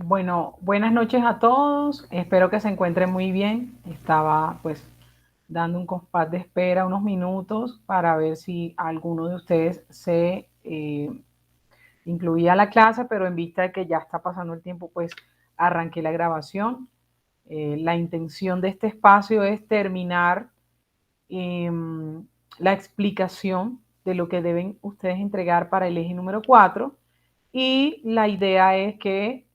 Bueno, buenas noches a todos. Espero que se encuentren muy bien. Estaba pues dando un compás de espera unos minutos para ver si alguno de ustedes se incluía a la clase, pero en vista de que ya está pasando el tiempo, pues arranqué la grabación. La intención de este espacio es terminar eh, la explicación de lo que deben ustedes entregar para el eje número 4 y la idea es que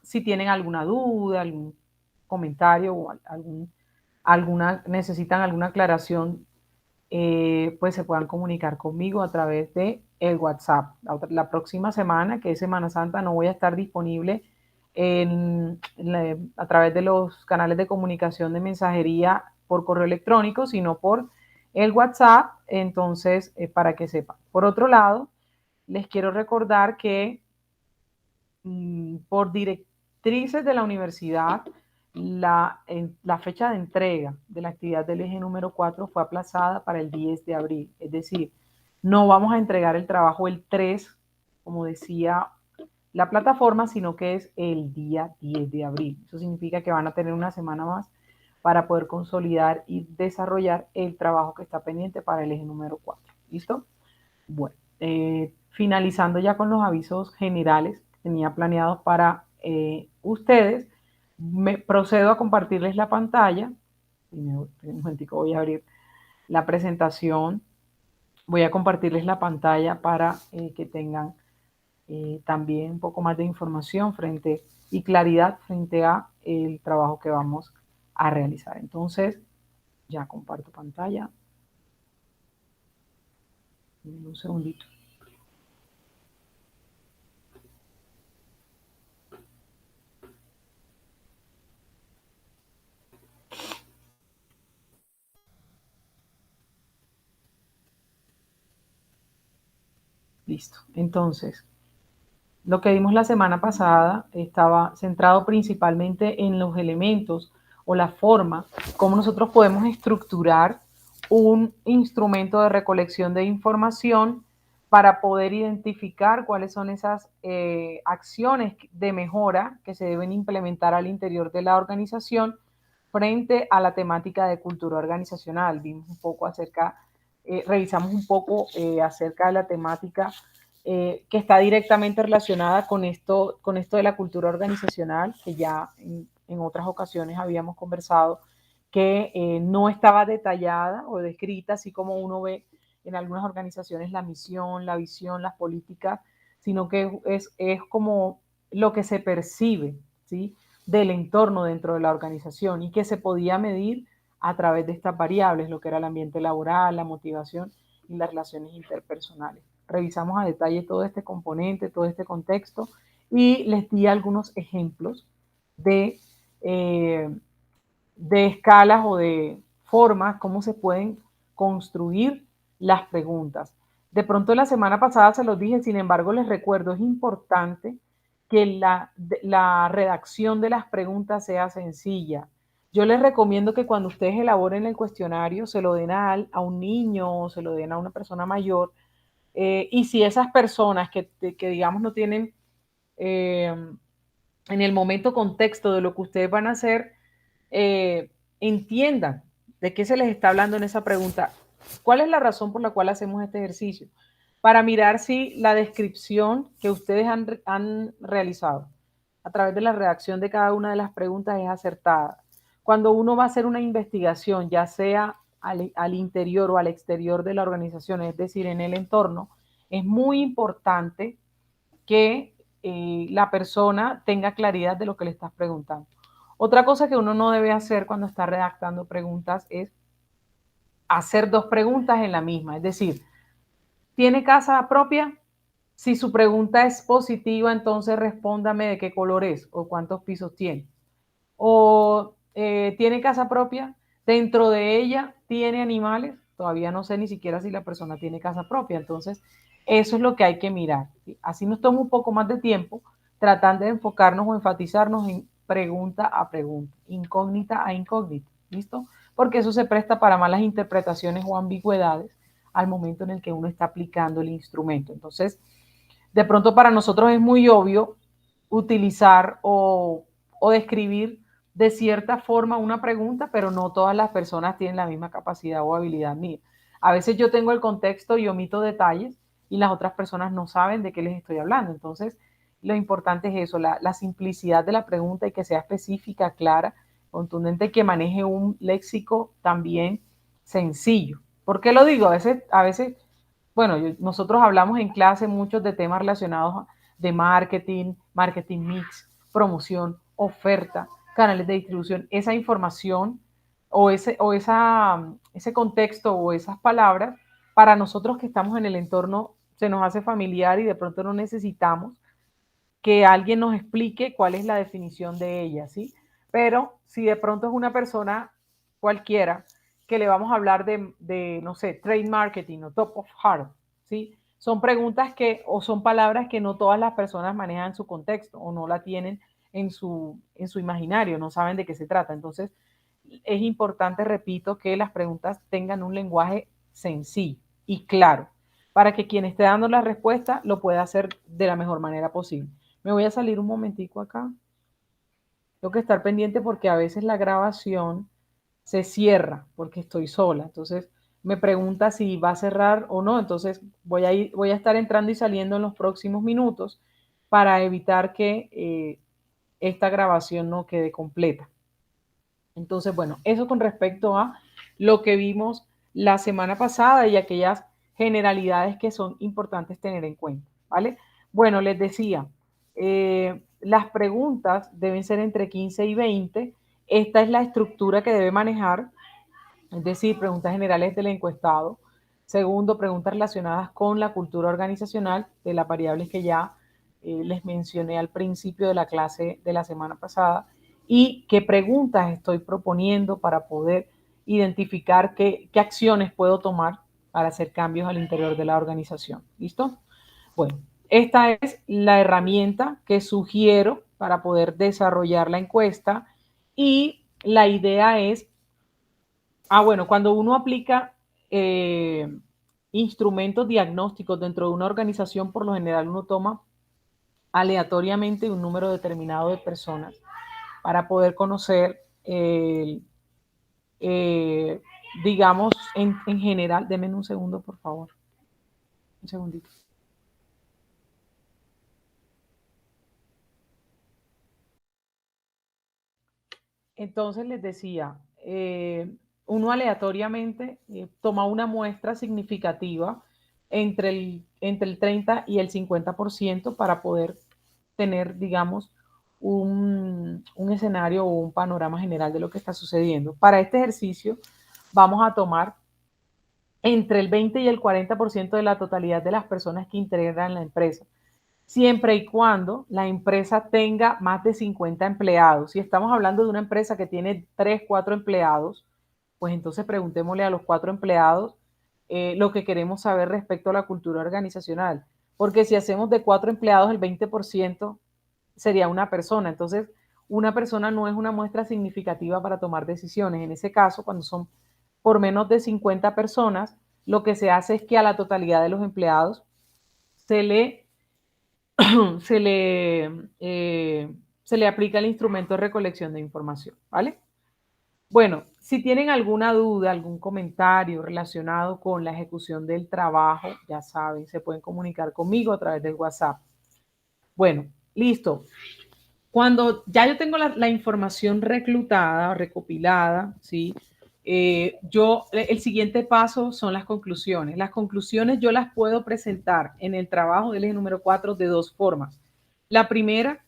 si tienen alguna duda, algún comentario o necesitan alguna aclaración, pues se puedan comunicar conmigo a través de el WhatsApp. La próxima semana, que es Semana Santa, no voy a estar disponible a través de los canales de comunicación de mensajería por correo electrónico, sino por el WhatsApp, entonces, para que sepan. Por otro lado, les quiero recordar que por directrices de la universidad, la fecha de entrega de la actividad del eje número 4 fue aplazada para el 10 de abril. Es decir, no vamos a entregar el trabajo el 3, como decía la plataforma, sino que es el día 10 de abril. Eso significa que van a tener una semana más para poder consolidar y desarrollar el trabajo que está pendiente para el eje número 4. ¿Listo? Bueno, finalizando ya con los avisos generales que tenía planeados para ustedes, me procedo a compartirles la pantalla. Un momentico, voy a abrir la presentación. Voy a compartirles la pantalla para que tengan también un poco más de información frente y claridad frente a el trabajo que vamos a realizar. Entonces, ya comparto pantalla. Un segundito. Listo. Entonces, lo que vimos la semana pasada estaba centrado principalmente en los elementos o la forma como nosotros podemos estructurar un instrumento de recolección de información para poder identificar cuáles son esas acciones de mejora que se deben implementar al interior de la organización frente a la temática de cultura organizacional. Vimos un poco revisamos un poco acerca de la temática que está directamente relacionada con esto de la cultura organizacional, que ya en otras ocasiones habíamos conversado, que no estaba detallada o descrita, así como uno ve en algunas organizaciones la misión, la visión, las políticas, sino que es como lo que se percibe, ¿sí? Del entorno dentro de la organización y que se podía medir a través de estas variables, lo que era el ambiente laboral, la motivación y las relaciones interpersonales. Revisamos a detalle todo este componente, todo este contexto y les di algunos ejemplos de, eh, de escalas o de formas, cómo se pueden construir las preguntas. De pronto la semana pasada se los dije, sin embargo les recuerdo, es importante que la redacción de las preguntas sea sencilla. Yo les recomiendo que cuando ustedes elaboren el cuestionario se lo den a un niño o se lo den a una persona mayor, y si esas personas que digamos no tienen eh, en el momento contexto de lo que ustedes van a hacer, entiendan de qué se les está hablando en esa pregunta. ¿Cuál es la razón por la cual hacemos este ejercicio? Para mirar si la descripción que ustedes han realizado a través de la redacción de cada una de las preguntas es acertada. Cuando uno va a hacer una investigación, ya sea al interior o al exterior de la organización, es decir, en el entorno, es muy importante que la persona tenga claridad de lo que le estás preguntando. Otra cosa que uno no debe hacer cuando está redactando preguntas es hacer dos preguntas en la misma. Es decir, ¿tiene casa propia? Si su pregunta es positiva, entonces respóndame de qué color es o cuántos pisos tiene. O tiene casa propia, dentro de ella tiene animales, todavía no sé ni siquiera si la persona tiene casa propia, entonces eso es lo que hay que mirar. ¿Sí? Así nos toma un poco más de tiempo tratando de enfocarnos o enfatizarnos en pregunta a pregunta, incógnita a incógnita, ¿listo? Porque eso se presta para malas interpretaciones o ambigüedades al momento en el que uno está aplicando el instrumento. Entonces, de pronto para nosotros es muy obvio utilizar o describir de cierta forma una pregunta, pero no todas las personas tienen la misma capacidad o habilidad mía. A veces yo tengo el contexto y omito detalles y las otras personas no saben de qué les estoy hablando. Entonces, lo importante es eso, la simplicidad de la pregunta y que sea específica, clara, contundente, que maneje un léxico también sencillo. ¿Por qué lo digo? A veces bueno, nosotros hablamos en clase muchos de temas relacionados de marketing, marketing mix, promoción, oferta, canales de distribución. Esa información ese contexto o esas palabras, para nosotros que estamos en el entorno, se nos hace familiar y de pronto no necesitamos que alguien nos explique cuál es la definición de ella, ¿sí? Pero si de pronto es una persona cualquiera que le vamos a hablar no sé, trade marketing o top of heart, ¿sí? Son preguntas o son palabras que no todas las personas manejan en su contexto o no la tienen en su imaginario, no saben de qué se trata. Entonces, es importante, repito, que las preguntas tengan un lenguaje sencillo y claro, para que quien esté dando la respuesta lo pueda hacer de la mejor manera posible. Me voy a salir un momentico acá. Tengo que estar pendiente porque a veces la grabación se cierra porque estoy sola. Entonces me pregunta si va a cerrar o no. Entonces voy a estar entrando y saliendo en los próximos minutos para evitar que esta grabación no quede completa. Entonces, bueno, eso con respecto a lo que vimos la semana pasada y aquellas generalidades que son importantes tener en cuenta, ¿vale? Bueno, les decía, las preguntas deben ser entre 15 y 20. Esta es la estructura que debe manejar, es decir, preguntas generales del encuestado. Segundo, preguntas relacionadas con la cultura organizacional, de las variables que ya les mencioné al principio de la clase de la semana pasada, y qué preguntas estoy proponiendo para poder identificar qué acciones puedo tomar para hacer cambios al interior de la organización. ¿Listo? Bueno, esta es la herramienta que sugiero para poder desarrollar la encuesta y la idea es bueno, cuando uno aplica instrumentos diagnósticos dentro de una organización, por lo general uno toma aleatoriamente un número determinado de personas para poder conocer, digamos, en general, denme un segundo, por favor. Un segundito. Entonces les decía, uno aleatoriamente toma una muestra significativa entre el 30 y el 50% para poder tener, digamos, un escenario o un panorama general de lo que está sucediendo. Para este ejercicio vamos a tomar entre el 20 y el 40% de la totalidad de las personas que integran la empresa, siempre y cuando la empresa tenga más de 50 empleados. Si estamos hablando de una empresa que tiene 3, 4 empleados, pues entonces preguntémosle a los 4 empleados lo que queremos saber respecto a la cultura organizacional. Porque si hacemos de 4 empleados el 20% sería una persona. Entonces, una persona no es una muestra significativa para tomar decisiones. En ese caso, cuando son por menos de 50 personas, lo que se hace es que a la totalidad de los empleados se le se le, se le aplica el instrumento de recolección de información, ¿vale? Bueno, si tienen alguna duda, algún comentario relacionado con la ejecución del trabajo, ya saben, se pueden comunicar conmigo a través del WhatsApp. Bueno, listo. Cuando ya yo tengo la información reclutada, recopilada, ¿sí? El siguiente paso son las conclusiones. Las conclusiones yo las puedo presentar en el trabajo del eje número 4 de dos formas. La primera,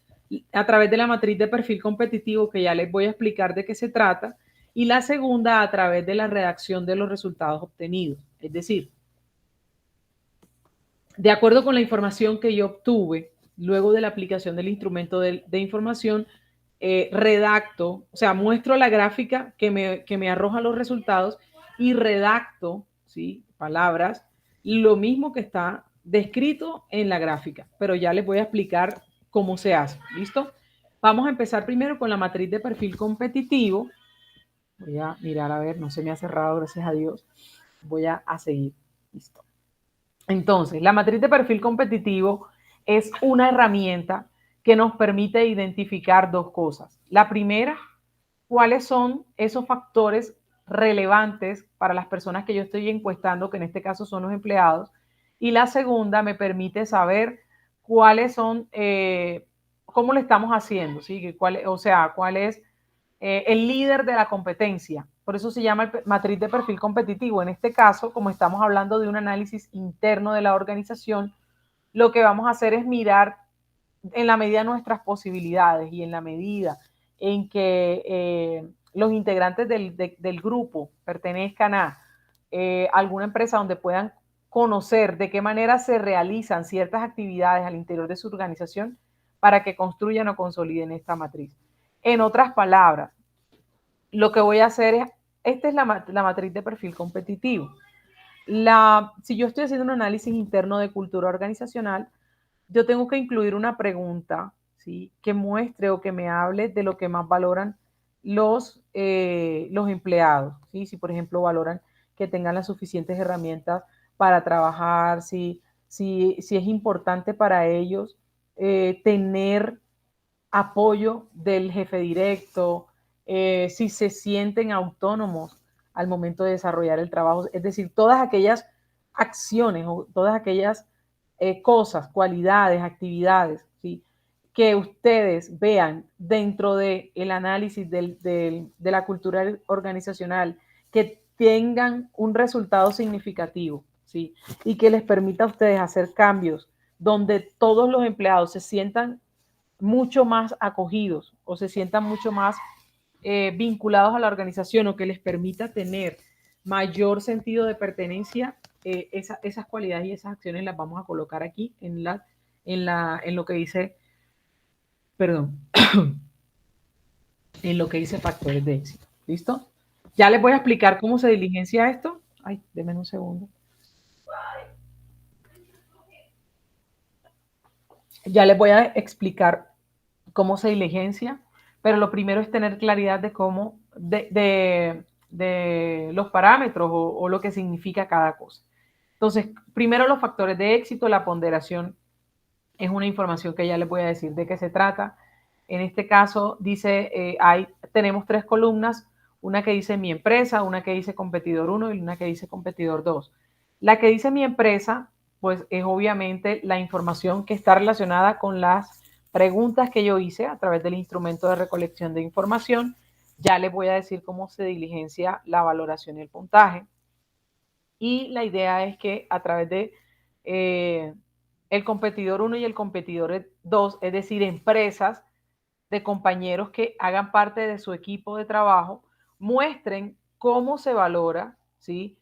a través de la matriz de perfil competitivo, que ya les voy a explicar de qué se trata, y la segunda, a través de la redacción de los resultados obtenidos. Es decir, de acuerdo con la información que yo obtuve luego de la aplicación del instrumento de información, redacto, o sea, muestro la gráfica que me arroja los resultados y redacto, ¿sí? Palabras, lo mismo que está descrito en la gráfica, pero ya les voy a explicar cómo se hace, ¿listo? Vamos a empezar primero con la matriz de perfil competitivo. Voy a mirar, a ver, no se me ha cerrado, gracias a Dios. Voy a seguir, listo. Entonces, la matriz de perfil competitivo es una herramienta que nos permite identificar dos cosas. La primera, cuáles son esos factores relevantes para las personas que yo estoy encuestando, que en este caso son los empleados. Y la segunda me permite saber cuáles son, cómo lo estamos haciendo, ¿sí? O sea, cuál es el líder de la competencia. Por eso se llama matriz de perfil competitivo. En este caso, como estamos hablando de un análisis interno de la organización, lo que vamos a hacer es mirar en la medida de nuestras posibilidades y en la medida en que los integrantes del grupo pertenezcan a alguna empresa donde puedan conocer de qué manera se realizan ciertas actividades al interior de su organización para que construyan o consoliden esta matriz. En otras palabras, lo que voy a hacer es, esta es la matriz de perfil competitivo. Si yo estoy haciendo un análisis interno de cultura organizacional, yo tengo que incluir una pregunta, ¿sí? Que muestre o que me hable de lo que más valoran los empleados, ¿sí? Si, por ejemplo, valoran que tengan las suficientes herramientas para trabajar, si es importante para ellos tener apoyo del jefe directo, si se sienten autónomos al momento de desarrollar el trabajo, es decir, todas aquellas acciones o todas aquellas cosas, cualidades, actividades, ¿sí? Que ustedes vean dentro del análisis de la cultura organizacional, que tengan un resultado significativo, ¿sí? Y que les permita a ustedes hacer cambios donde todos los empleados se sientan mucho más acogidos o se sientan mucho más vinculados a la organización o que les permita tener mayor sentido de pertenencia, esas cualidades y esas acciones las vamos a colocar aquí en lo que dice, perdón, en lo que dice factores de éxito. ¿Listo? Ya les voy a explicar cómo se diligencia esto. Ay, denme un segundo. Ya les voy a explicar cómo se diligencia, pero lo primero es tener claridad de cómo, de los parámetros o lo que significa cada cosa. Entonces, primero los factores de éxito, la ponderación es una información que ya les voy a decir de qué se trata. En este caso dice, tenemos tres columnas, una que dice mi empresa, una que dice competidor 1 y una que dice competidor 2. La que dice mi empresa, pues es obviamente la información que está relacionada con las preguntas que yo hice a través del instrumento de recolección de información. Ya les voy a decir cómo se diligencia la valoración y el puntaje. Y la idea es que a través de el competidor 1 y el competidor 2, es decir, empresas de compañeros que hagan parte de su equipo de trabajo, muestren cómo se valora, ¿sí?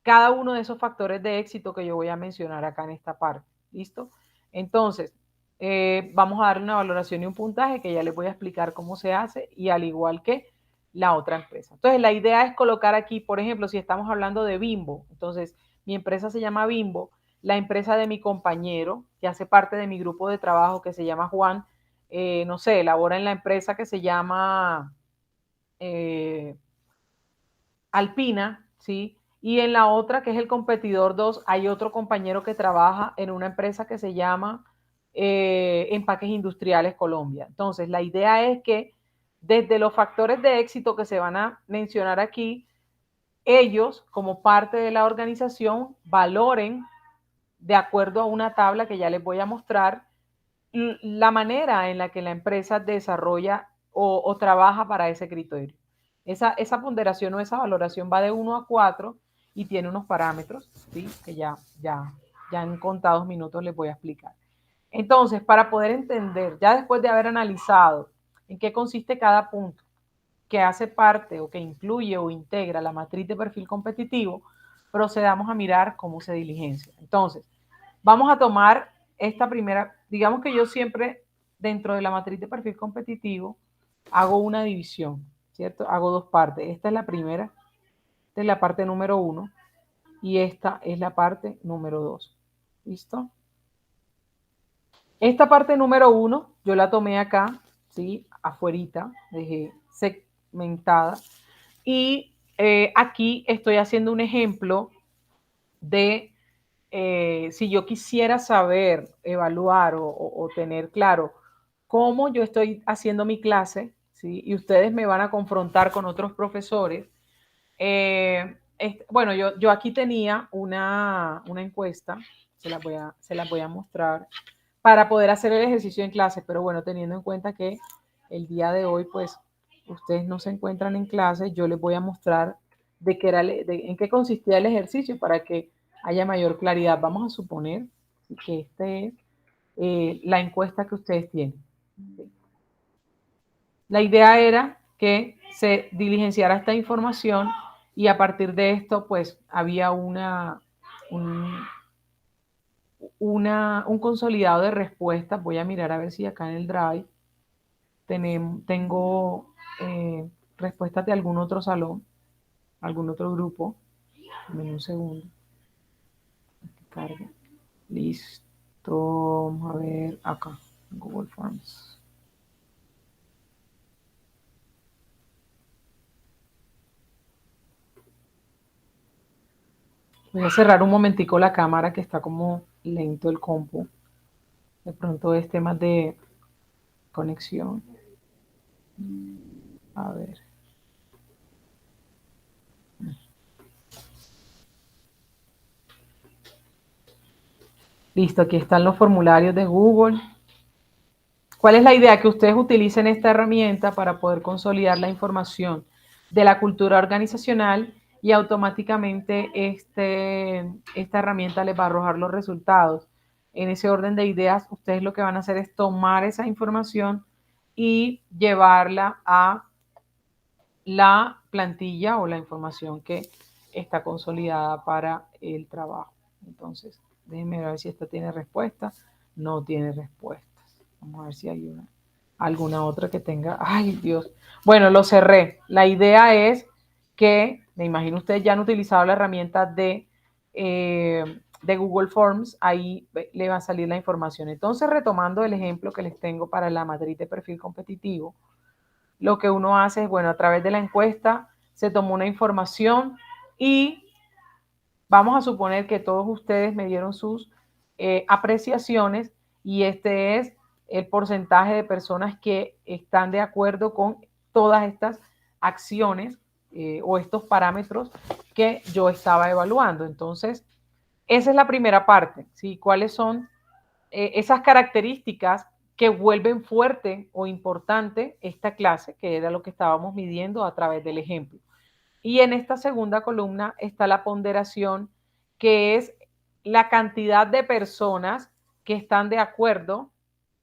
Cada uno de esos factores de éxito que yo voy a mencionar acá en esta parte. ¿Listo? Entonces, vamos a darle una valoración y un puntaje que ya les voy a explicar cómo se hace y al igual que la otra empresa. Entonces, la idea es colocar aquí, por ejemplo, si estamos hablando de Bimbo, entonces mi empresa se llama Bimbo, la empresa de mi compañero, que hace parte de mi grupo de trabajo que se llama Juan, no sé, elabora en la empresa que se llama Alpina, ¿sí? Y en la otra, que es el competidor 2, hay otro compañero que trabaja en una empresa que se llama Empaques Industriales Colombia. Entonces, la idea es que desde los factores de éxito que se van a mencionar aquí, ellos, como parte de la organización, valoren, de acuerdo a una tabla que ya les voy a mostrar, la manera en la que la empresa desarrolla o trabaja para ese criterio. Esa ponderación o esa valoración va de 1 a 4 y tiene unos parámetros, ¿sí? Que ya en contados minutos les voy a explicar. Entonces, para poder entender, ya después de haber analizado en qué consiste cada punto que hace parte o que incluye o integra la matriz de perfil competitivo, procedamos a mirar cómo se diligencia. Entonces, vamos a tomar esta primera, digamos que yo siempre dentro de la matriz de perfil competitivo hago una división, ¿cierto? Hago dos partes. Esta es la primera, esta es la parte número 1 y esta es la parte número 2. ¿Listo? Esta parte número 1 yo la tomé acá, ¿sí? Afuerita, dejé segmentada y aquí estoy haciendo un ejemplo de si yo quisiera saber, evaluar o tener claro cómo yo estoy haciendo mi clase, ¿sí? Y ustedes me van a confrontar con otros profesores. Bueno, yo aquí tenía una encuesta, se las voy a mostrar para poder hacer el ejercicio en clase, pero bueno, teniendo en cuenta que el día de hoy, pues, ustedes no se encuentran en clase, yo les voy a mostrar en qué consistía el ejercicio para que haya mayor claridad. Vamos a suponer que este es la encuesta que ustedes tienen. La idea era que se diligenciara esta información y a partir de esto, pues, había un, un consolidado de respuestas. Voy a mirar a ver si acá en el Drive tengo respuestas de algún otro salón, algún otro grupo. Dame un segundo. Carga. Listo. Vamos a ver acá, Google Forms. Voy a cerrar un momentico la cámara que está como lento el compu. De pronto es temas de conexión. A ver. Listo, aquí están los formularios de Google. ¿Cuál es la idea? Que ustedes utilicen esta herramienta para poder consolidar la información de la cultura organizacional y automáticamente esta herramienta les va a arrojar los resultados. En ese orden de ideas, ustedes lo que van a hacer es tomar esa información y llevarla a la plantilla o la información que está consolidada para el trabajo. Entonces, déjenme ver si esta tiene respuesta. No tiene respuestas. Vamos a ver si hay alguna otra que tenga. Ay, Dios. Bueno, lo cerré. La idea es que, me imagino ustedes ya han utilizado la herramienta de Google Forms, ahí le va a salir la información. Entonces, retomando el ejemplo que les tengo para la matriz de perfil competitivo, lo que uno hace es, bueno, a través de la encuesta se tomó una información y vamos a suponer que todos ustedes me dieron sus apreciaciones y este es el porcentaje de personas que están de acuerdo con todas estas acciones o estos parámetros que yo estaba evaluando. Entonces, esa es la primera parte, ¿sí? ¿Cuáles son esas características que vuelven fuerte o importante esta clase, que era lo que estábamos midiendo a través del ejemplo? Y en esta segunda columna está la ponderación, que es la cantidad de personas que están de acuerdo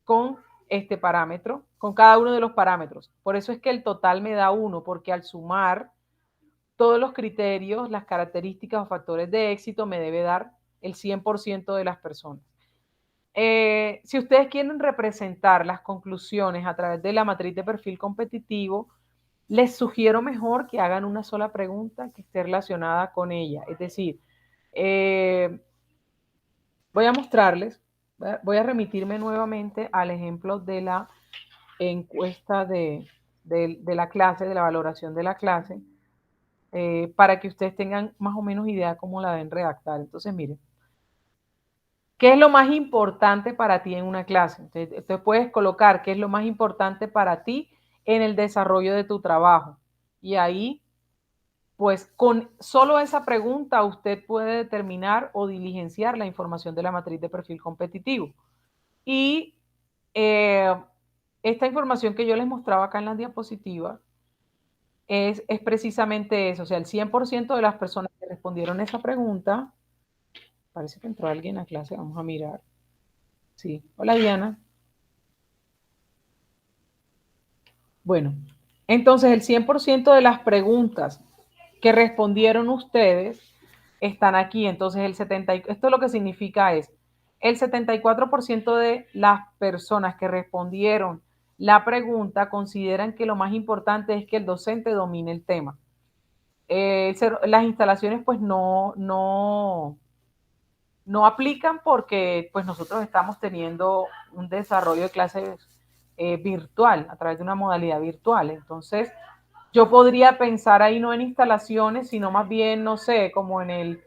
con este parámetro, con cada uno de los parámetros. Por eso es que el total me da 1, porque al sumar todos los criterios, las características o factores de éxito, me debe dar el 100% de las personas. Si ustedes quieren representar las conclusiones a través de la matriz de perfil competitivo, les sugiero mejor que hagan una sola pregunta que esté relacionada con ella. Es decir, voy a mostrarles, voy a remitirme nuevamente al ejemplo de la encuesta de la clase, de la valoración de la clase, para que ustedes tengan más o menos idea cómo la deben redactar. Entonces, miren, ¿qué es lo más importante para ti en una clase? Entonces puedes colocar qué es lo más importante para ti en el desarrollo de tu trabajo. Y ahí, pues con solo esa pregunta usted puede determinar o diligenciar la información de la matriz de perfil competitivo. Y esta información que yo les mostraba acá en las diapositivas es precisamente eso. O sea, el 100% de las personas que respondieron esa pregunta, parece que entró alguien a clase, vamos a mirar. Sí, hola Diana. Bueno, entonces el 100% de las preguntas que respondieron ustedes están aquí. Entonces esto lo que significa es, el 74% de las personas que respondieron la pregunta consideran que lo más importante es que el docente domine el tema. Las instalaciones pues no aplican porque pues nosotros estamos teniendo un desarrollo de clases virtual, a través de una modalidad virtual. Entonces, yo podría pensar ahí no en instalaciones, sino más bien, no sé, como en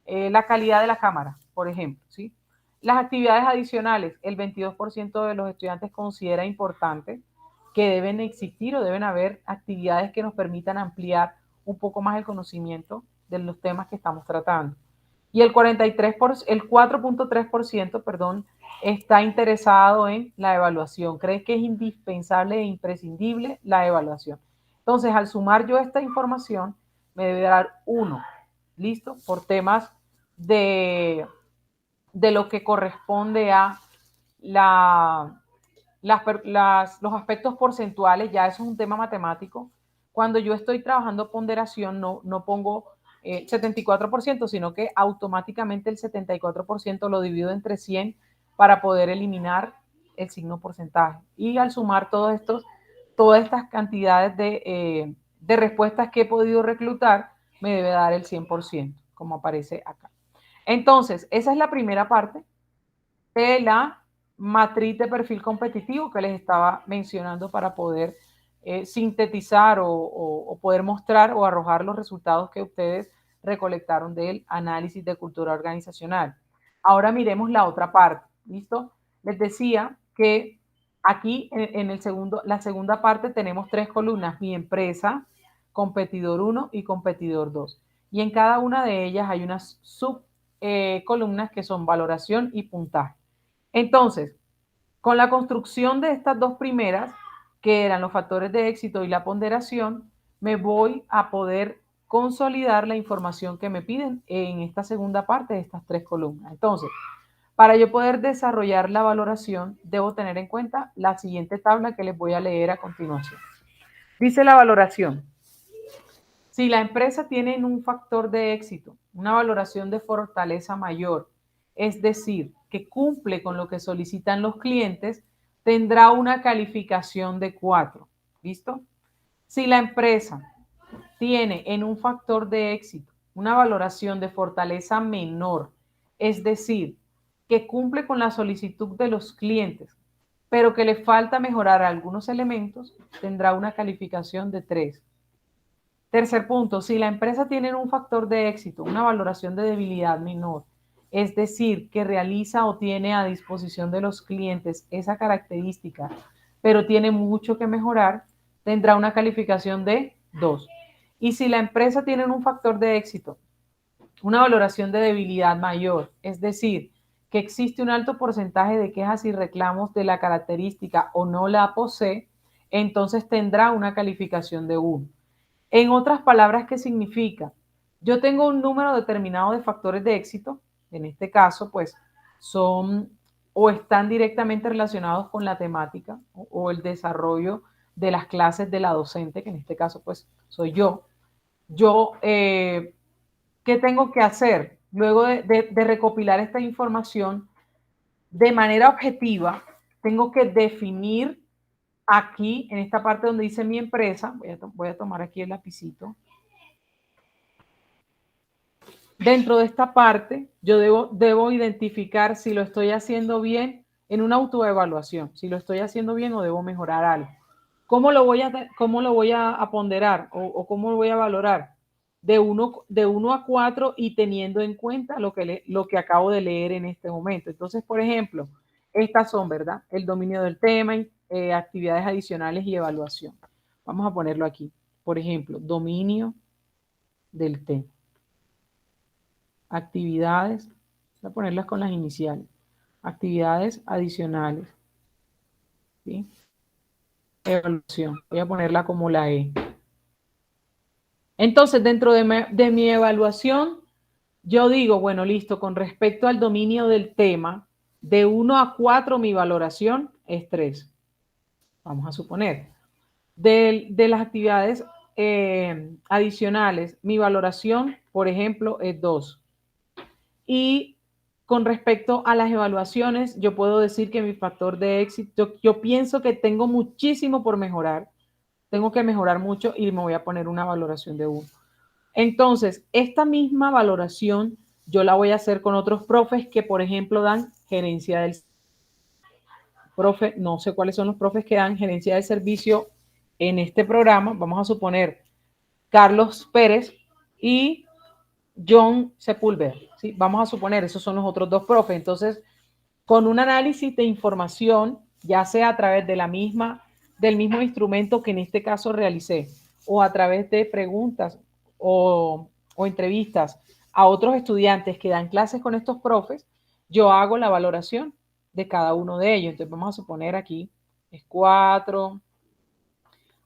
la calidad de la cámara, por ejemplo, ¿sí? Las actividades adicionales, el 22% de los estudiantes considera importante que deben existir o deben haber actividades que nos permitan ampliar un poco más el conocimiento de los temas que estamos tratando. Y el 4.3%, perdón, está interesado en la evaluación. Cree que es indispensable e imprescindible la evaluación. Entonces, al sumar yo esta información, me debe dar 1, ¿listo? Por temas de lo que corresponde a los aspectos porcentuales. Ya eso es un tema matemático. Cuando yo estoy trabajando ponderación, no pongo 74%, sino que automáticamente el 74% lo divido entre 100 para poder eliminar el signo porcentaje. Y al sumar todas estas cantidades de respuestas que he podido reclutar, me debe dar el 100%, como aparece acá. Entonces, esa es la primera parte de la matriz de perfil competitivo que les estaba mencionando para poder sintetizar o poder mostrar o arrojar los resultados que ustedes recolectaron del análisis de cultura organizacional. Ahora miremos la otra parte, ¿listo? Les decía que aquí en la segunda parte tenemos 3 columnas, mi empresa, competidor 1 y competidor 2. Y en cada una de ellas hay unas subcolumnas que son valoración y puntaje. Entonces, con la construcción de estas dos primeras, que eran los factores de éxito y la ponderación, me voy a poder consolidar la información que me piden en esta segunda parte de estas 3 columnas. Entonces, para yo poder desarrollar la valoración, debo tener en cuenta la siguiente tabla que les voy a leer a continuación. Dice la valoración: si la empresa tiene un factor de éxito, una valoración de fortaleza mayor, es decir, que cumple con lo que solicitan los clientes, tendrá una calificación de 4. ¿Listo? Si la empresa tiene en un factor de éxito una valoración de fortaleza menor, es decir, que cumple con la solicitud de los clientes, pero que le falta mejorar algunos elementos, tendrá una calificación de 3. Tercer punto, si la empresa tiene un factor de éxito, una valoración de debilidad menor, es decir, que realiza o tiene a disposición de los clientes esa característica, pero tiene mucho que mejorar, tendrá una calificación de 2. Y si la empresa tiene un factor de éxito, una valoración de debilidad mayor, es decir, que existe un alto porcentaje de quejas y reclamos de la característica o no la posee, entonces tendrá una calificación de 1. En otras palabras, ¿qué significa? Yo tengo un número determinado de factores de éxito, en este caso, pues son o están directamente relacionados con la temática o el desarrollo de las clases de la docente, que en este caso, pues soy yo. ¿Qué tengo que hacer? Luego de recopilar esta información de manera objetiva, tengo que definir aquí, en esta parte donde dice mi empresa, voy a tomar aquí el lapicito. Dentro de esta parte, yo debo identificar si lo estoy haciendo bien en una autoevaluación, si lo estoy haciendo bien o debo mejorar algo. ¿Cómo lo voy a ponderar o cómo lo voy a valorar? De 1 a 4 y teniendo en cuenta lo que acabo de leer en este momento. Entonces, por ejemplo, estas son, ¿verdad? El dominio del tema, actividades adicionales y evaluación. Vamos a ponerlo aquí. Por ejemplo, dominio del tema. Actividades, voy a ponerlas con las iniciales. Actividades adicionales. ¿Sí? Evaluación. Voy a ponerla como la E. Entonces, dentro de mi evaluación, yo digo, bueno, listo, con respecto al dominio del tema, de 1 a 4 mi valoración es 3. Vamos a suponer. De las actividades adicionales, mi valoración, por ejemplo, es 2. Y con respecto a las evaluaciones, yo puedo decir que mi factor de éxito, yo pienso que tengo muchísimo por mejorar. Tengo que mejorar mucho y me voy a poner una valoración de 1. Entonces, esta misma valoración yo la voy a hacer con otros profes que, por ejemplo, dan gerencia del profe, no sé cuáles son los profes que dan gerencia del servicio en este programa. Vamos a suponer Carlos Pérez y John Sepúlveda, ¿sí? Vamos a suponer, esos son los otros dos profes. Entonces, con un análisis de información, ya sea a través de del mismo instrumento que en este caso realicé, o a través de preguntas o entrevistas a otros estudiantes que dan clases con estos profes, yo hago la valoración de cada uno de ellos. Entonces vamos a suponer aquí es 4,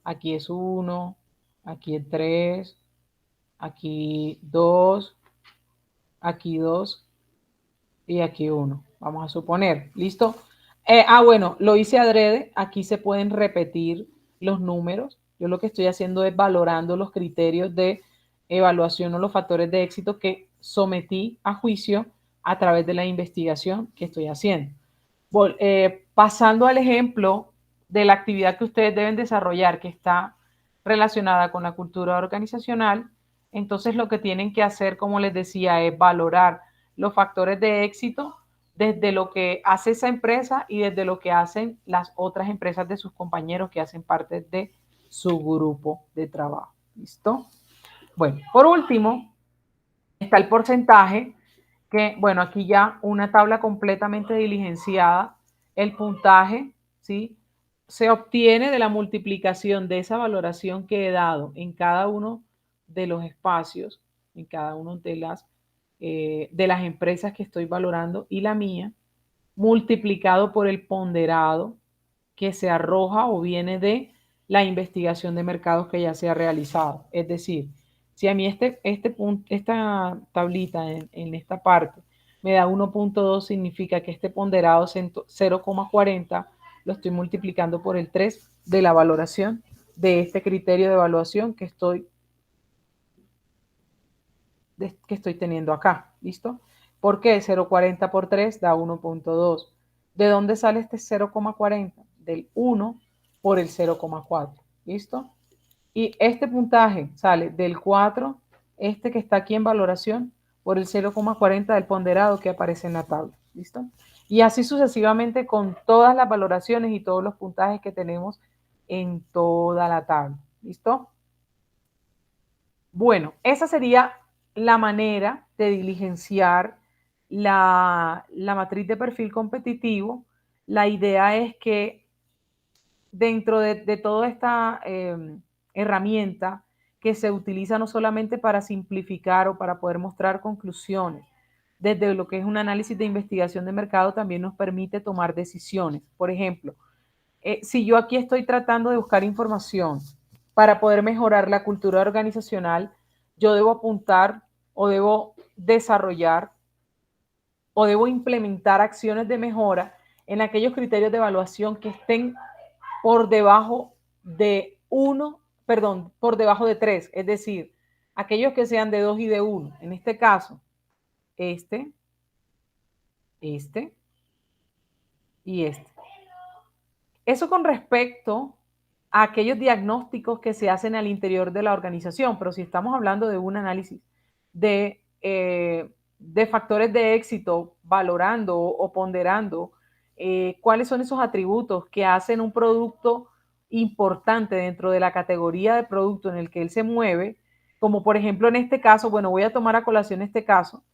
aquí es 1, aquí es 3, aquí 2, aquí 2 y aquí 1. Vamos a suponer, ¿listo? Bueno, lo hice adrede. Aquí se pueden repetir los números. Yo lo que estoy haciendo es valorando los criterios de evaluación o los factores de éxito que sometí a juicio a través de la investigación que estoy haciendo. Pasando al ejemplo de la actividad que ustedes deben desarrollar, que está relacionada con la cultura organizacional, entonces lo que tienen que hacer, como les decía, es valorar los factores de éxito desde lo que hace esa empresa y desde lo que hacen las otras empresas de sus compañeros que hacen parte de su grupo de trabajo. ¿Listo? Bueno, por último, está el porcentaje, que, bueno, aquí ya una tabla completamente diligenciada. El puntaje, ¿sí? Se obtiene de la multiplicación de esa valoración que he dado en cada uno de los espacios, en cada una de las empresas que estoy valorando y la mía, multiplicado por el ponderado que se arroja o viene de la investigación de mercados que ya se ha realizado. Es decir, si a mí esta tablita en esta parte me da 1.2, significa que este ponderado 0,40 lo estoy multiplicando por el 3 de la valoración de este criterio de evaluación que estoy teniendo acá. ¿Listo? ¿Por qué? 0,40 por 3 da 1.2. ¿De dónde sale este 0,40? Del 1 por el 0,4. ¿Listo? Y este puntaje sale del 4, este que está aquí en valoración, por el 0,40 del ponderado que aparece en la tabla. ¿Listo? Y así sucesivamente con todas las valoraciones y todos los puntajes que tenemos en toda la tabla. ¿Listo? Bueno, esa sería la manera de diligenciar la matriz de perfil competitivo. La idea es que dentro de toda esta herramienta que se utiliza no solamente para simplificar o para poder mostrar conclusiones, desde lo que es un análisis de investigación de mercado también nos permite tomar decisiones. Por ejemplo, si yo aquí estoy tratando de buscar información para poder mejorar la cultura organizacional, yo debo apuntar o debo desarrollar o debo implementar acciones de mejora en aquellos criterios de evaluación que estén por debajo de 1, perdón, por debajo de 3, es decir, aquellos que sean de 2 y de 1. En este caso, este y este. Eso con respecto a aquellos diagnósticos que se hacen al interior de la organización, pero si estamos hablando de un análisis de factores de éxito, valorando o ponderando cuáles son esos atributos que hacen un producto importante dentro de la categoría de producto en el que él se mueve, como por ejemplo en este caso, bueno, voy a tomar a colación este caso.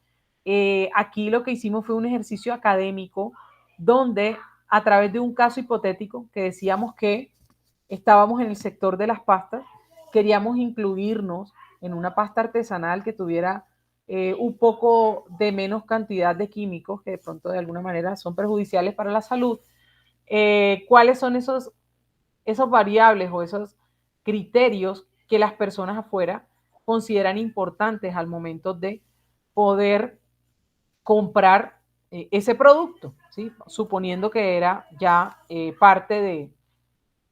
Aquí lo que hicimos fue un ejercicio académico donde a través de un caso hipotético que decíamos que estábamos en el sector de las pastas, queríamos incluirnos en una pasta artesanal que tuviera un poco de menos cantidad de químicos que de pronto de alguna manera son perjudiciales para la salud. ¿Cuáles son esos variables o esos criterios que las personas afuera consideran importantes al momento de poder comprar ese producto, ¿sí? Suponiendo que era ya parte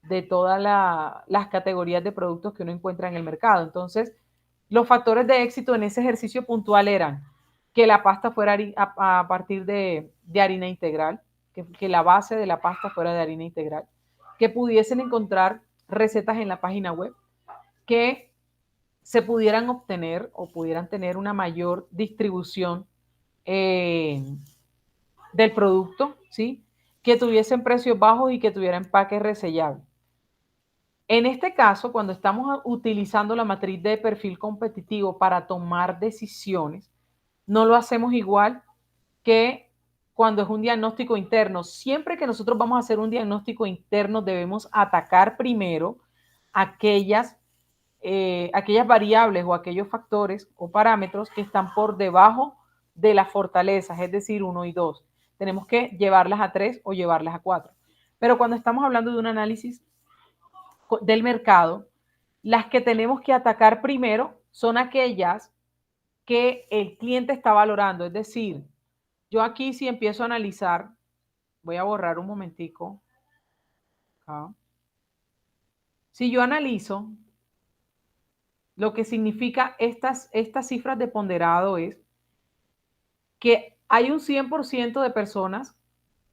de todas las categorías de productos que uno encuentra en el mercado? Entonces, los factores de éxito en ese ejercicio puntual eran que la pasta fuera a partir de harina integral, que la base de la pasta fuera de harina integral, que pudiesen encontrar recetas en la página web, que se pudieran obtener o pudieran tener una mayor distribución del producto, ¿sí? Que tuviesen precios bajos y que tuviera empaque resellable. En este caso, cuando estamos utilizando la matriz de perfil competitivo para tomar decisiones, no lo hacemos igual que cuando es un diagnóstico interno. Siempre que nosotros vamos a hacer un diagnóstico interno, debemos atacar primero aquellas variables o aquellos factores o parámetros que están por debajo de las fortalezas, es decir, 1 y 2. Tenemos que llevarlas a 3 o llevarlas a 4. Pero cuando estamos hablando de un análisis del mercado, las que tenemos que atacar primero son aquellas que el cliente está valorando. Es decir, yo aquí si empiezo a analizar, voy a borrar un momentico. Acá. Si yo analizo lo que significa estas cifras de ponderado es que hay un 100% de personas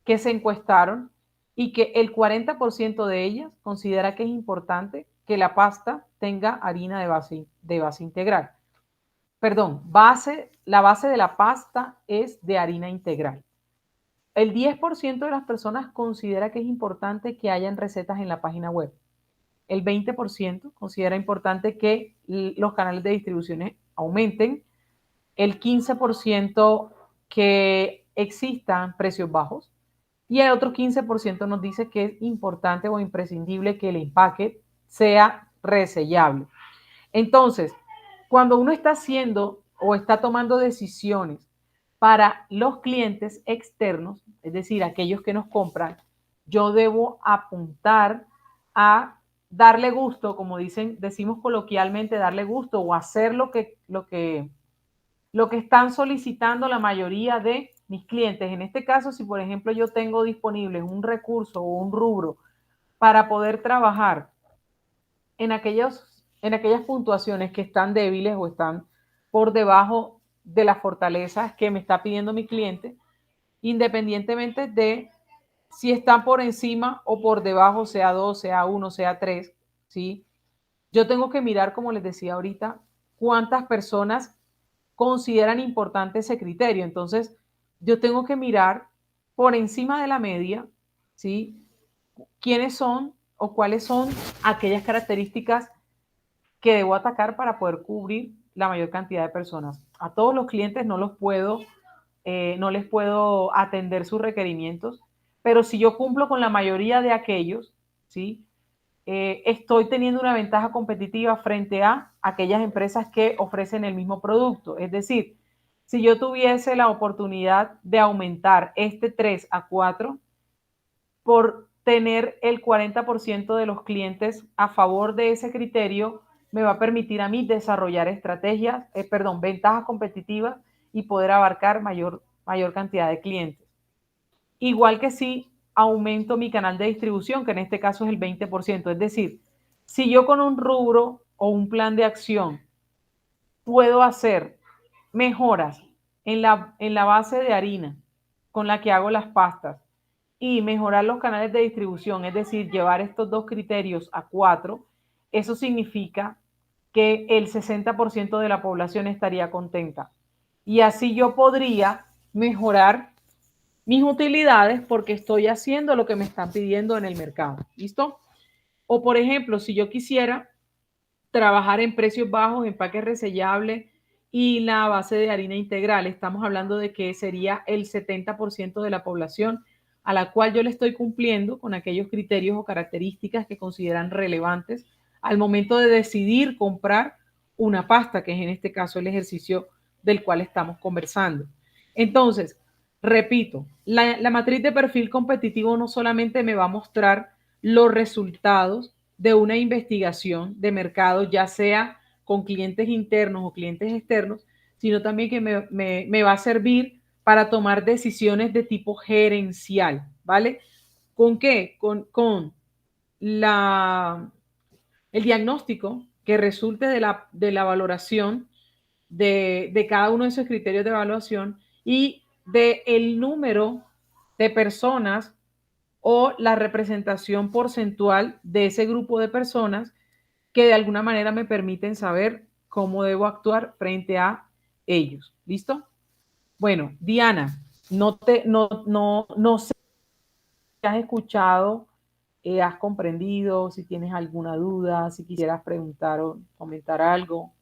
que se encuestaron y que el 40% de ellas considera que es importante que la pasta tenga harina de base integral. Perdón, la base de la pasta es de harina integral. El 10% de las personas considera que es importante que hayan recetas en la página web. El 20% considera importante que los canales de distribución aumenten. El 15% que existan precios bajos. Y el otro 15% nos dice que es importante o imprescindible que el empaque sea resellable. Entonces, cuando uno está haciendo o está tomando decisiones para los clientes externos, es decir, aquellos que nos compran, yo debo apuntar a darle gusto, como decimos coloquialmente, darle gusto o hacer lo que están solicitando la mayoría de mis clientes. En este caso, si por ejemplo yo tengo disponible un recurso o un rubro para poder trabajar en aquellas puntuaciones que están débiles o están por debajo de las fortalezas que me está pidiendo mi cliente, independientemente de si están por encima o por debajo, sea 2, sea 1, sea 3, ¿sí? Yo tengo que mirar, como les decía ahorita, cuántas personas consideran importante ese criterio. Entonces, yo tengo que mirar por encima de la media, ¿sí? ¿Quiénes son o cuáles son aquellas características que debo atacar para poder cubrir la mayor cantidad de personas? A todos los clientes no les puedo atender sus requerimientos, pero si yo cumplo con la mayoría de aquellos, ¿sí? Estoy teniendo una ventaja competitiva frente a aquellas empresas que ofrecen el mismo producto. Es decir, si yo tuviese la oportunidad de aumentar este 3 a 4 por tener el 40% de los clientes a favor de ese criterio, me va a permitir a mí desarrollar ventajas competitivas y poder abarcar mayor cantidad de clientes. Igual que si aumento mi canal de distribución, que en este caso es el 20%. Es decir, si yo con un rubro o un plan de acción puedo hacer mejoras en la base de harina con la que hago las pastas y mejorar los canales de distribución, es decir, llevar estos dos criterios a 4, eso significa que el 60% de la población estaría contenta. Y así yo podría mejorar mis utilidades porque estoy haciendo lo que me están pidiendo en el mercado. ¿Listo? O por ejemplo, si yo quisiera trabajar en precios bajos, empaque resellable y la base de harina integral, estamos hablando de que sería el 70% de la población a la cual yo le estoy cumpliendo con aquellos criterios o características que consideran relevantes al momento de decidir comprar una pasta, que es en este caso el ejercicio del cual estamos conversando. Entonces, repito, la matriz de perfil competitivo no solamente me va a mostrar los resultados de una investigación de mercado, ya sea con clientes internos o clientes externos, sino también que me va a servir para tomar decisiones de tipo gerencial, ¿vale? ¿Con qué? Con el diagnóstico que resulte de la valoración de cada uno de esos criterios de evaluación y del número de personas o la representación porcentual de ese grupo de personas que de alguna manera me permiten saber cómo debo actuar frente a ellos. ¿Listo? Bueno, Diana, no sé si has escuchado, has comprendido, si tienes alguna duda, si quisieras preguntar o comentar algo.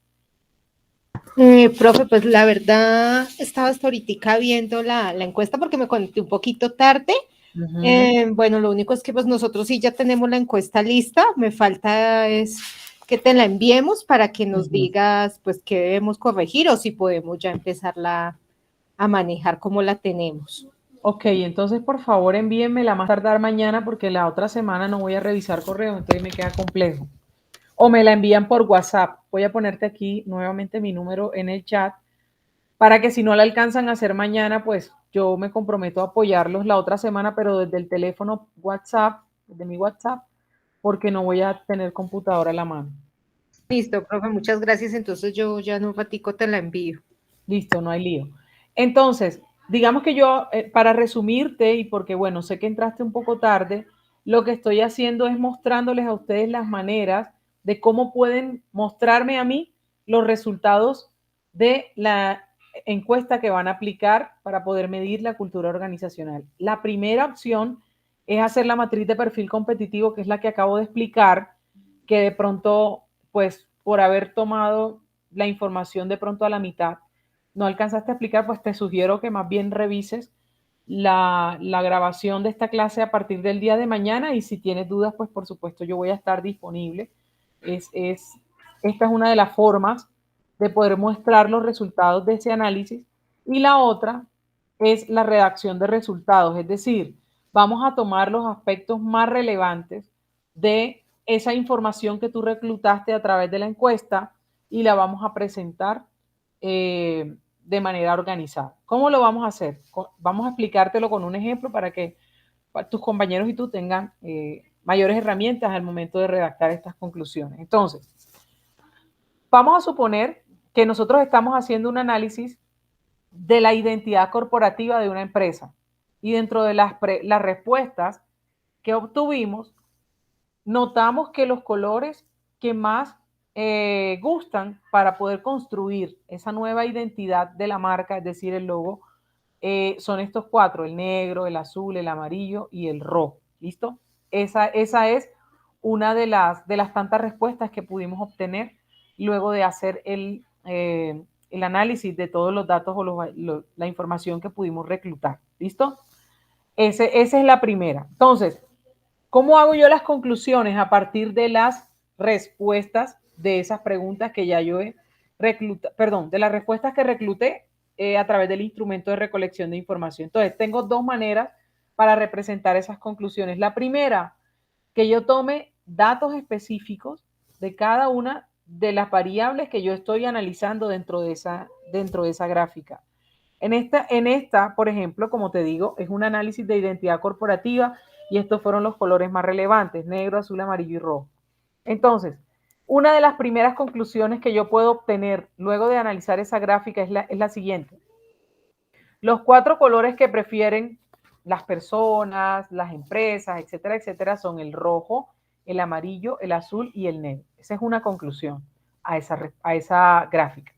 Profe, pues la verdad estaba hasta ahorita viendo la encuesta porque me conecté un poquito tarde. Ujú, Bueno, lo único es que pues nosotros sí ya tenemos la encuesta lista, me falta es que te la enviemos para que nos ujú. digas pues qué debemos corregir o si podemos ya empezarla a manejar como la tenemos. Ok, entonces por favor envíenmela más tardar mañana porque la otra semana no voy a revisar correo, entonces me queda complejo. O me la envían por WhatsApp. Voy a ponerte aquí nuevamente mi número en el chat para que si no la alcanzan a hacer mañana, pues yo me comprometo a apoyarlos la otra semana, pero desde el teléfono WhatsApp, desde mi WhatsApp, porque no voy a tener computadora a la mano. Listo, profe, muchas gracias. Entonces yo ya en un ratico te la envío. Listo, no hay lío. Entonces, digamos que yo, para resumirte, y porque bueno, sé que entraste un poco tarde, lo que estoy haciendo es mostrándoles a ustedes las maneras de cómo pueden mostrarme a mí los resultados de la encuesta que van a aplicar para poder medir la cultura organizacional. La primera opción es hacer la matriz de perfil competitivo, que es la que acabo de explicar, que de pronto, pues por haber tomado la información de pronto a la mitad, no alcanzaste a explicar, pues te sugiero que más bien revises la grabación de esta clase a partir del día de mañana y si tienes dudas, pues por supuesto yo voy a estar disponible. Esta es una de las formas de poder mostrar los resultados de ese análisis y la otra es la redacción de resultados, es decir, vamos a tomar los aspectos más relevantes de esa información que tú reclutaste a través de la encuesta y la vamos a presentar de manera organizada. ¿Cómo lo vamos a hacer? Vamos a explicártelo con un ejemplo para que tus compañeros y tú tengan mayores herramientas al momento de redactar estas conclusiones. Entonces, vamos a suponer que nosotros estamos haciendo un análisis de la identidad corporativa de una empresa y dentro de las respuestas que obtuvimos, notamos que los colores que más gustan para poder construir esa nueva identidad de la marca, es decir, el logo, son estos cuatro, el negro, el azul, el amarillo y el rojo. ¿Listo? Esa es una de las tantas respuestas que pudimos obtener luego de hacer el análisis de todos los datos o la información que pudimos reclutar. ¿Listo? Esa es la primera. Entonces, ¿cómo hago yo las conclusiones a partir de las respuestas de esas preguntas que ya yo he reclutado, perdón, de las respuestas que recluté a través del instrumento de recolección de información? Entonces, tengo dos maneras para representar esas conclusiones. La primera, que yo tome datos específicos de cada una de las variables que yo estoy analizando dentro de esa gráfica. Por ejemplo, como te digo, es un análisis de identidad corporativa y estos fueron los colores más relevantes, negro, azul, amarillo y rojo. Entonces, una de las primeras conclusiones que yo puedo obtener luego de analizar esa gráfica es la siguiente. Los cuatro colores que prefieren las personas, las empresas, etcétera, etcétera, son el rojo, el amarillo, el azul y el negro. Esa es una conclusión a esa gráfica.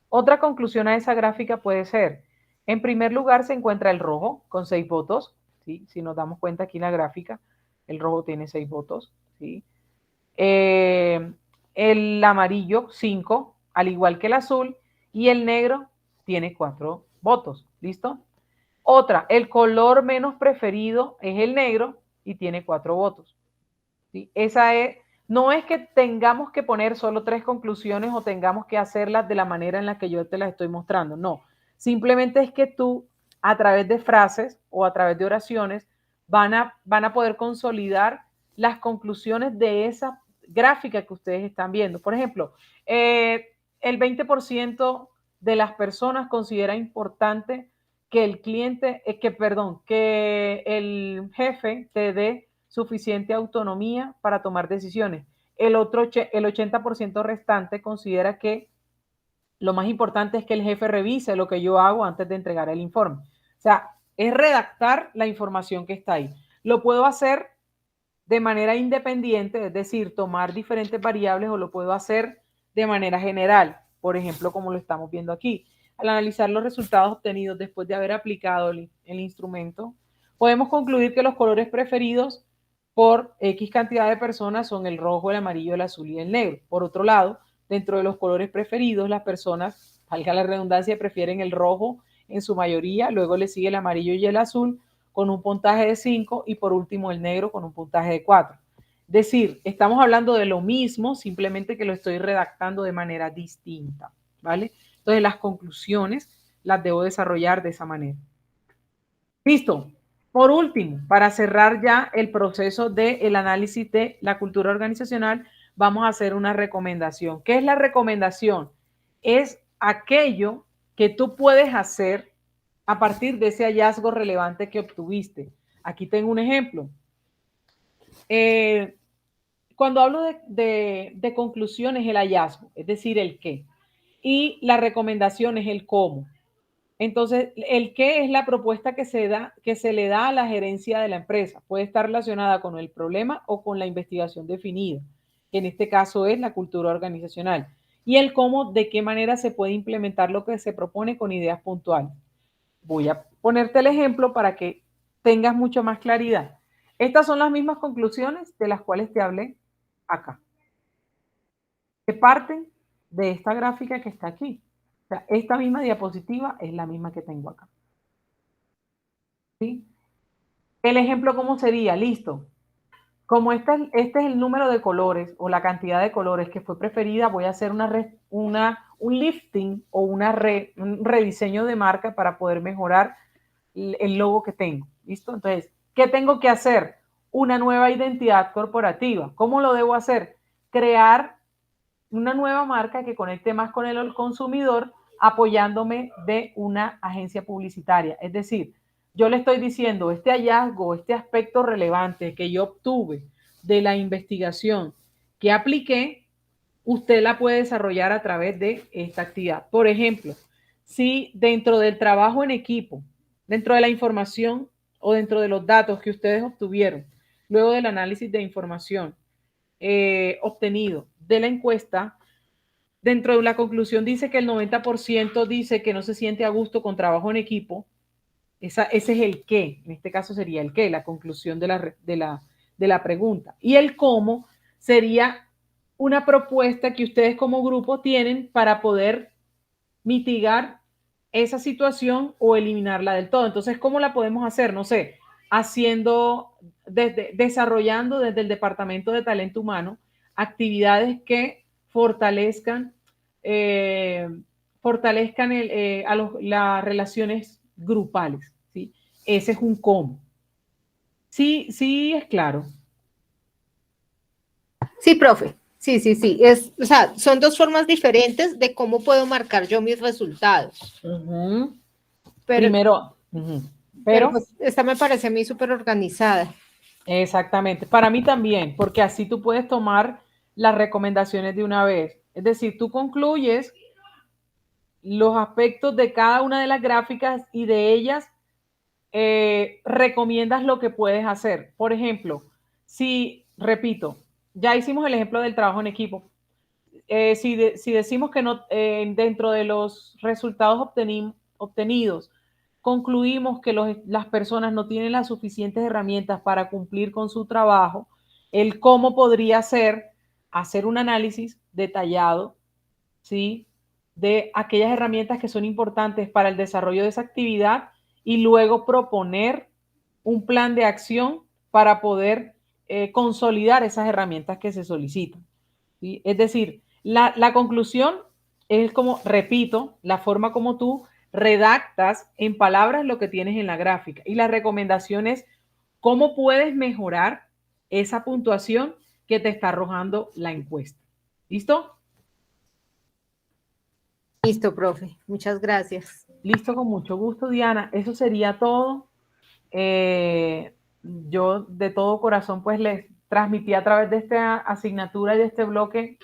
Otra conclusión a esa gráfica puede ser, en primer lugar se encuentra el rojo con 6 votos, ¿sí? Si nos damos cuenta aquí en la gráfica, el rojo tiene 6 votos, ¿sí? Eh, el amarillo 5, al igual que el azul, y el negro tiene 4 votos, ¿listo? Otra, el color menos preferido es el negro y tiene 4 votos. ¿Sí? No es que tengamos que poner solo 3 conclusiones o tengamos que hacerlas de la manera en la que yo te las estoy mostrando, no. Simplemente es que tú, a través de frases o a través de oraciones, van a poder consolidar las conclusiones de esa gráfica que ustedes están viendo. Por ejemplo, el 20% de las personas considera importante que el cliente, que el jefe te dé suficiente autonomía para tomar decisiones. El 80% restante considera que lo más importante es que el jefe revise lo que yo hago antes de entregar el informe. O sea, es redactar la información que está ahí. Lo puedo hacer de manera independiente, es decir, tomar diferentes variables o lo puedo hacer de manera general, por ejemplo, como lo estamos viendo aquí. Al analizar los resultados obtenidos después de haber aplicado el instrumento, podemos concluir que los colores preferidos por X cantidad de personas son el rojo, el amarillo, el azul y el negro. Por otro lado, dentro de los colores preferidos, las personas valga la redundancia, prefieren el rojo en su mayoría, luego le sigue el amarillo y el azul con un puntaje de 5 y por último el negro con un puntaje de 4. Es decir, estamos hablando de lo mismo, simplemente que lo estoy redactando de manera distinta, ¿vale? Entonces las conclusiones las debo desarrollar de esa manera. Listo. Por último, para cerrar ya el proceso del análisis de la cultura organizacional, vamos a hacer una recomendación. ¿Qué es la recomendación? Es aquello que tú puedes hacer a partir de ese hallazgo relevante que obtuviste. Aquí tengo un ejemplo. Cuando hablo de conclusiones, el hallazgo, es decir, el qué. Y la recomendación es el cómo. Entonces, el qué es la propuesta que se le da a la gerencia de la empresa. Puede estar relacionada con el problema o con la investigación definida, que en este caso es la cultura organizacional. Y el cómo, de qué manera se puede implementar lo que se propone con ideas puntuales. Voy a ponerte el ejemplo para que tengas mucho más claridad. Estas son las mismas conclusiones de las cuales te hablé acá, que parten de esta gráfica que está aquí. O sea, esta misma diapositiva es la misma que tengo acá. ¿Sí? El ejemplo, ¿cómo sería? Listo. Como este es el número de colores o la cantidad de colores que fue preferida, voy a hacer un lifting o un rediseño de marca para poder mejorar el logo que tengo. ¿Listo? Entonces, ¿qué tengo que hacer? Una nueva identidad corporativa. ¿Cómo lo debo hacer? Crear una nueva marca que conecte más con el consumidor apoyándome de una agencia publicitaria. Es decir, yo le estoy diciendo, este hallazgo, este aspecto relevante que yo obtuve de la investigación que apliqué, usted la puede desarrollar a través de esta actividad. Por ejemplo, si dentro del trabajo en equipo, dentro de la información o dentro de los datos que ustedes obtuvieron, luego del análisis de información obtenido de la encuesta, dentro de la conclusión dice que el 90% dice que no se siente a gusto con trabajo en equipo. Ese es el qué, en este caso sería el qué, la conclusión de la pregunta. Y el cómo sería una propuesta que ustedes como grupo tienen para poder mitigar esa situación o eliminarla del todo. Entonces, ¿cómo la podemos hacer? No sé, desarrollando desde el Departamento de Talento Humano actividades que fortalezcan, las relaciones grupales, ¿sí? Ese es un cómo. Sí, sí, es claro. Sí, profe. Sí, sí, sí. O sea, son dos formas diferentes de cómo puedo marcar yo mis resultados. Pero, Primero, pero pues esta me parece a mí súper organizada. Exactamente. Para mí también, porque así tú puedes tomar las recomendaciones de una vez. Es decir, tú concluyes los aspectos de cada una de las gráficas y de ellas recomiendas lo que puedes hacer. Por ejemplo, si, repito, ya hicimos el ejemplo del trabajo en equipo. Si decimos que no, dentro de los resultados obtenidos, concluimos que las personas no tienen las suficientes herramientas para cumplir con su trabajo, el cómo podría ser hacer un análisis detallado, ¿sí? De aquellas herramientas que son importantes para el desarrollo de esa actividad y luego proponer un plan de acción para poder consolidar esas herramientas que se solicitan, ¿sí? Es decir, la conclusión es como, repito, la forma como tú redactas en palabras lo que tienes en la gráfica. Y la recomendación es cómo puedes mejorar esa puntuación que te está arrojando la encuesta. ¿Listo? Listo, profe. Muchas gracias. Listo, con mucho gusto, Diana. Eso sería todo. Yo de todo corazón pues les transmití a través de esta asignatura y de este bloque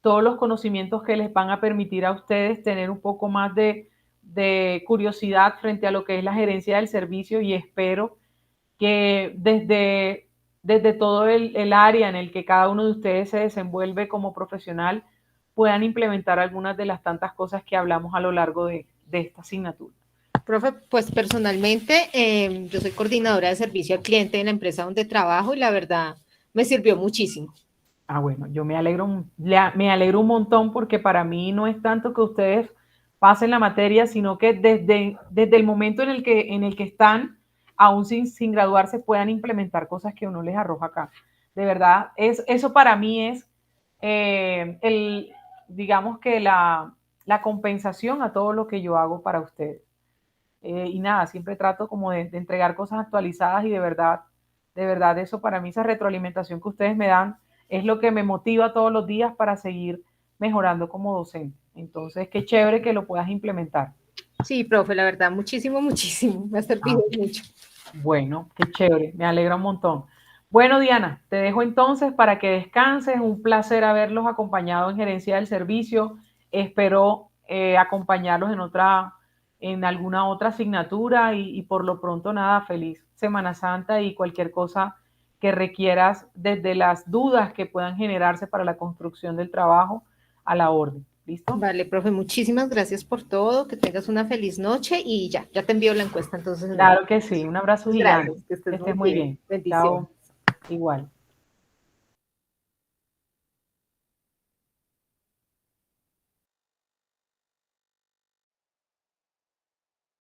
todos los conocimientos que les van a permitir a ustedes tener un poco más de curiosidad frente a lo que es la gerencia del servicio y espero que desde todo el área en el que cada uno de ustedes se desenvuelve como profesional puedan implementar algunas de las tantas cosas que hablamos a lo largo de esta asignatura. Profe, pues personalmente yo soy coordinadora de servicio al cliente en la empresa donde trabajo y la verdad me sirvió muchísimo. Ah, bueno, yo me alegro un montón porque para mí no es tanto que ustedes pasen la materia, sino que desde el momento en el que están, aún sin graduarse, puedan implementar cosas que uno les arroja acá. De verdad, eso para mí es digamos que la compensación a todo lo que yo hago para ustedes. Y nada, siempre trato como de entregar cosas actualizadas y de verdad eso para mí, esa retroalimentación que ustedes me dan es lo que me motiva todos los días para seguir mejorando como docente. Entonces, qué chévere que lo puedas implementar. Sí, profe, la verdad, muchísimo, muchísimo. Me ha servido mucho. Bueno, qué chévere, me alegra un montón. Bueno, Diana, te dejo entonces para que descanses. Un placer haberlos acompañado en Gerencia del Servicio. Espero acompañarlos en alguna otra asignatura y por lo pronto nada, feliz Semana Santa y cualquier cosa que requieras desde las dudas que puedan generarse para la construcción del trabajo a la orden. ¿Listo? Vale, profe, muchísimas gracias por todo. Que tengas una feliz noche y ya te envío la encuesta entonces. Claro que sí. Un abrazo Muchas gigante. gracias, que Que estés muy estés muy bien. bien. Bendiciones. Chao. Igual.